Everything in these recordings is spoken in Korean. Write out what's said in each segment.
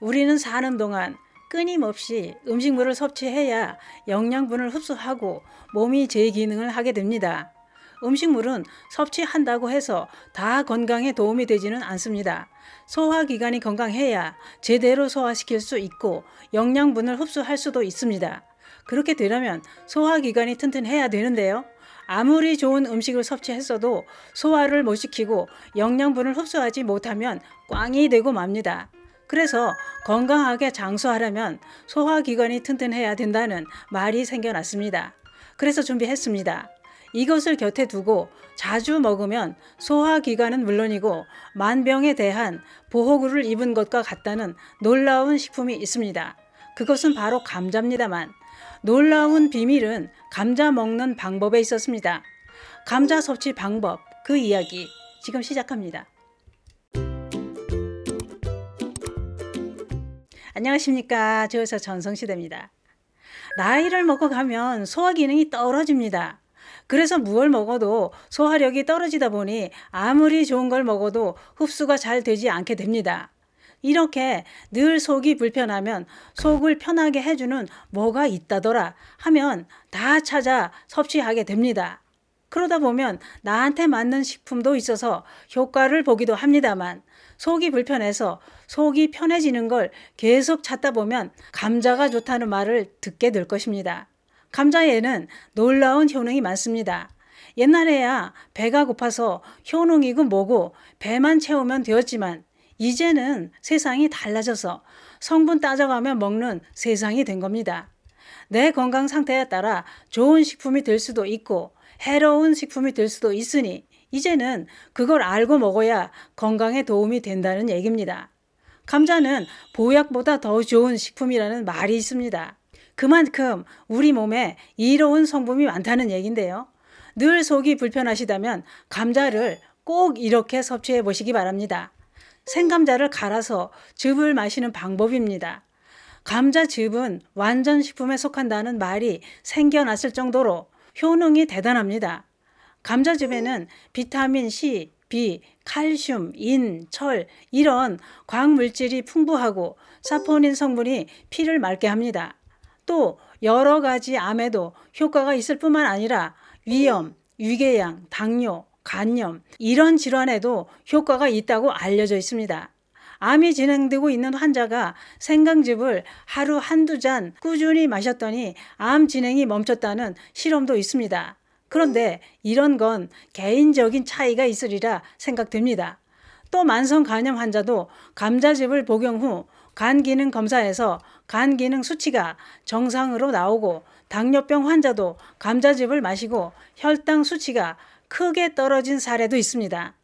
우리는 사는 동안 끊임없이 음식물을 섭취해야 영양분을 흡수하고 몸이 제 기능을 하게 됩니다. 음식물은 섭취한다고 해서 다 건강에 도움이 되지는 않습니다. 소화기관이 건강해야 제대로 소화시킬 수 있고 영양분을 흡수할 수도 있습니다. 그렇게 되려면 소화기관이 튼튼해야 되는데요. 아무리 좋은 음식을 섭취했어도 소화를 못 시키고 영양분을 흡수하지 못하면 꽝이 되고 맙니다. 그래서 건강하게 장수하려면 소화기관이 튼튼해야 된다는 말이 생겨났습니다. 그래서 준비했습니다. 이것을 곁에 두고 자주 먹으면 소화기관은 물론이고 만병에 대한 보호구를 입은 것과 같다는 놀라운 식품이 있습니다. 그것은 바로 감자입니다만 놀라운 비밀은 감자 먹는 방법에 있었습니다. 감자 섭취 방법, 그 이야기 지금 시작합니다. 안녕하십니까. 저의사 전성시대입니다. 나이를 먹어가면 소화 기능이 떨어집니다. 그래서 무얼 먹어도 소화력이 떨어지다 보니 아무리 좋은 걸 먹어도 흡수가 잘 되지 않게 됩니다. 이렇게 늘 속이 불편하면 속을 편하게 해주는 뭐가 있다더라 하면 다 찾아 섭취하게 됩니다. 그러다 보면 나한테 맞는 식품도 있어서 효과를 보기도 합니다만 속이 불편해서 속이 편해지는 걸 계속 찾다 보면 감자가 좋다는 말을 듣게 될 것입니다. 감자에는 놀라운 효능이 많습니다. 옛날에야 배가 고파서 효능이고 뭐고 배만 채우면 되었지만 이제는 세상이 달라져서 성분 따져가며 먹는 세상이 된 겁니다. 내 건강 상태에 따라 좋은 식품이 될 수도 있고 해로운 식품이 될 수도 있으니 이제는 그걸 알고 먹어야 건강에 도움이 된다는 얘기입니다. 감자는 보약보다 더 좋은 식품이라는 말이 있습니다. 그만큼 우리 몸에 이로운 성분이 많다는 얘기인데요. 늘 속이 불편하시다면 감자를 꼭 이렇게 섭취해 보시기 바랍니다. 생감자를 갈아서 즙을 마시는 방법입니다. 감자즙은 완전 식품에 속한다는 말이 생겨났을 정도로 효능이 대단합니다. 감자즙에는 비타민 C, B, 칼슘, 인, 철 이런 광물질이 풍부하고 사포닌 성분이 피를 맑게 합니다. 또 여러 가지 암에도 효과가 있을 뿐만 아니라 위염, 위궤양, 당뇨, 간염 이런 질환에도 효과가 있다고 알려져 있습니다. 암이 진행되고 있는 환자가 생강즙을 하루 한두 잔 꾸준히 마셨더니 암 진행이 멈췄다는 실험도 있습니다. 그런데 이런 건 개인적인 차이가 있으리라 생각됩니다. 또 만성 간염 환자도 감자즙을 복용 후 간 기능 검사에서 간 기능 수치가 정상으로 나오고 당뇨병 환자도 감자즙을 마시고 혈당 수치가 크게 떨어진 사례도 있습니다.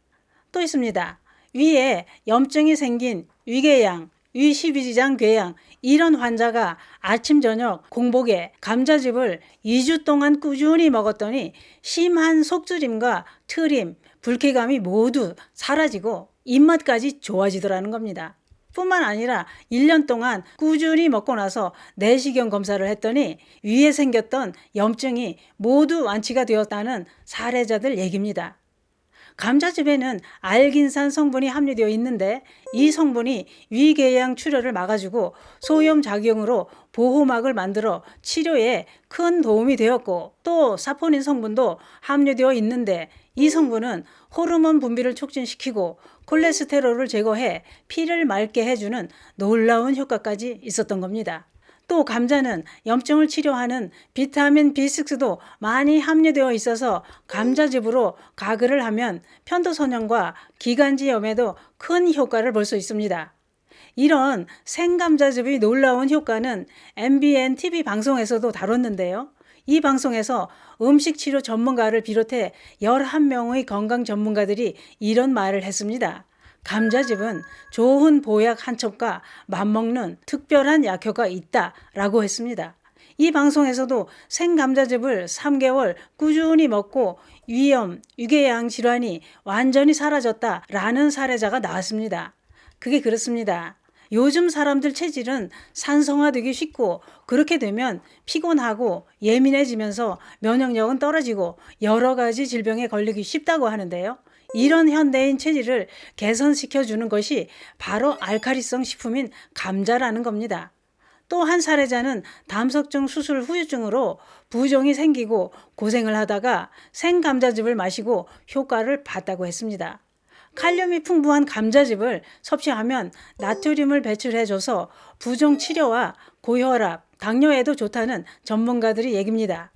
또 있습니다. 위에 염증이 생긴 위궤양, 위십이지장 궤양 이런 환자가 아침 저녁 공복에 감자즙을 2주 동안 꾸준히 먹었더니 심한 속쓰림과 트림, 불쾌감이 모두 사라지고 입맛까지 좋아지더라는 겁니다. 뿐만 아니라 1년 동안 꾸준히 먹고 나서 내시경 검사를 했더니 위에 생겼던 염증이 모두 완치가 되었다는 사례자들 얘기입니다. 감자즙에는 알긴산 성분이 함유되어 있는데 이 성분이 위궤양 출혈을 막아주고 소염 작용으로 보호막을 만들어 치료에 큰 도움이 되었고 또 사포닌 성분도 함유되어 있는데 이 성분은 호르몬 분비를 촉진시키고 콜레스테롤을 제거해 피를 맑게 해주는 놀라운 효과까지 있었던 겁니다. 또 감자는 염증을 치료하는 비타민 B6도 많이 함유되어 있어서 감자즙으로 가글을 하면 편도선염과 기관지염에도 큰 효과를 볼 수 있습니다. 이런 생감자즙의 놀라운 효과는 MBN TV 방송에서도 다뤘는데요. 이 방송에서 음식치료 전문가를 비롯해 11명의 건강 전문가들이 이런 말을 했습니다. 감자즙은 좋은 보약 한 첩과 맞먹는 특별한 약효가 있다라고 했습니다. 이 방송에서도 생감자즙을 3개월 꾸준히 먹고 위염, 위궤양 질환이 완전히 사라졌다라는 사례자가 나왔습니다. 그게 그렇습니다. 요즘 사람들 체질은 산성화되기 쉽고 그렇게 되면 피곤하고 예민해지면서 면역력은 떨어지고 여러 가지 질병에 걸리기 쉽다고 하는데요. 이런 현대인 체질을 개선시켜 주는 것이 바로 알칼리성 식품인 감자라는 겁니다. 또 한 사례자는 담석증 수술 후유증으로 부종이 생기고 고생을 하다가 생감자즙을 마시고 효과를 봤다고 했습니다. 칼륨이 풍부한 감자즙을 섭취하면 나트륨을 배출해줘서 부종 치료와 고혈압, 당뇨에도 좋다는 전문가들이 얘기입니다.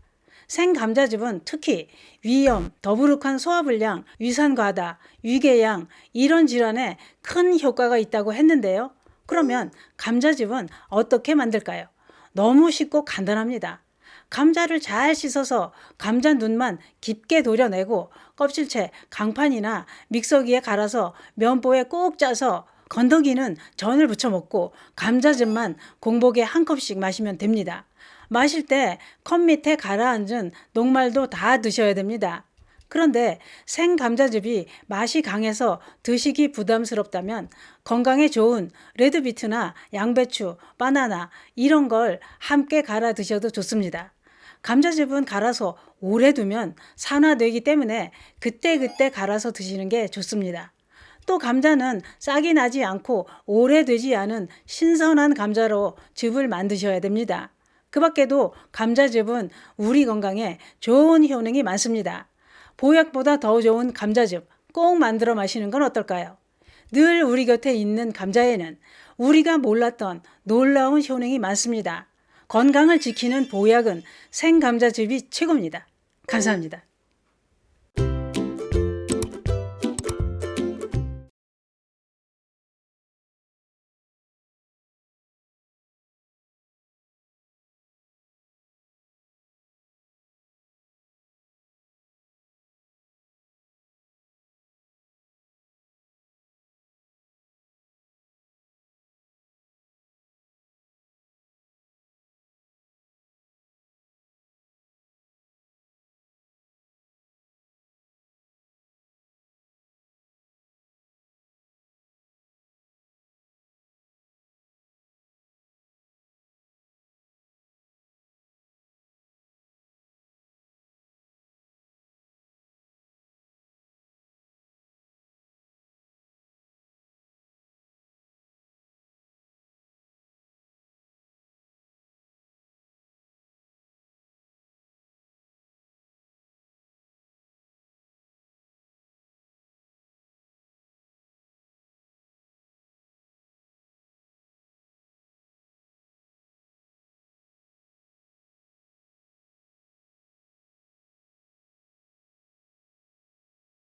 생감자즙은 특히 위염, 더부룩한 소화불량, 위산과다, 위궤양 이런 질환에 큰 효과가 있다고 했는데요. 그러면 감자즙은 어떻게 만들까요? 너무 쉽고 간단합니다. 감자를 잘 씻어서 감자 눈만 깊게 도려내고 껍질째 강판이나 믹서기에 갈아서 면보에 꼭 짜서 건더기는 전을 부쳐 먹고 감자즙만 공복에 한 컵씩 마시면 됩니다. 마실 때 컵 밑에 가라앉은 녹말도 다 드셔야 됩니다. 그런데 생감자즙이 맛이 강해서 드시기 부담스럽다면 건강에 좋은 레드비트나 양배추, 바나나 이런 걸 함께 갈아 드셔도 좋습니다. 감자즙은 갈아서 오래 두면 산화되기 때문에 그때그때 갈아서 드시는 게 좋습니다. 또 감자는 싹이 나지 않고 오래되지 않은 신선한 감자로 즙을 만드셔야 됩니다. 그 밖에도 감자즙은 우리 건강에 좋은 효능이 많습니다. 보약보다 더 좋은 감자즙 꼭 만들어 마시는 건 어떨까요? 늘 우리 곁에 있는 감자에는 우리가 몰랐던 놀라운 효능이 많습니다. 건강을 지키는 보약은 생감자즙이 최고입니다. 감사합니다.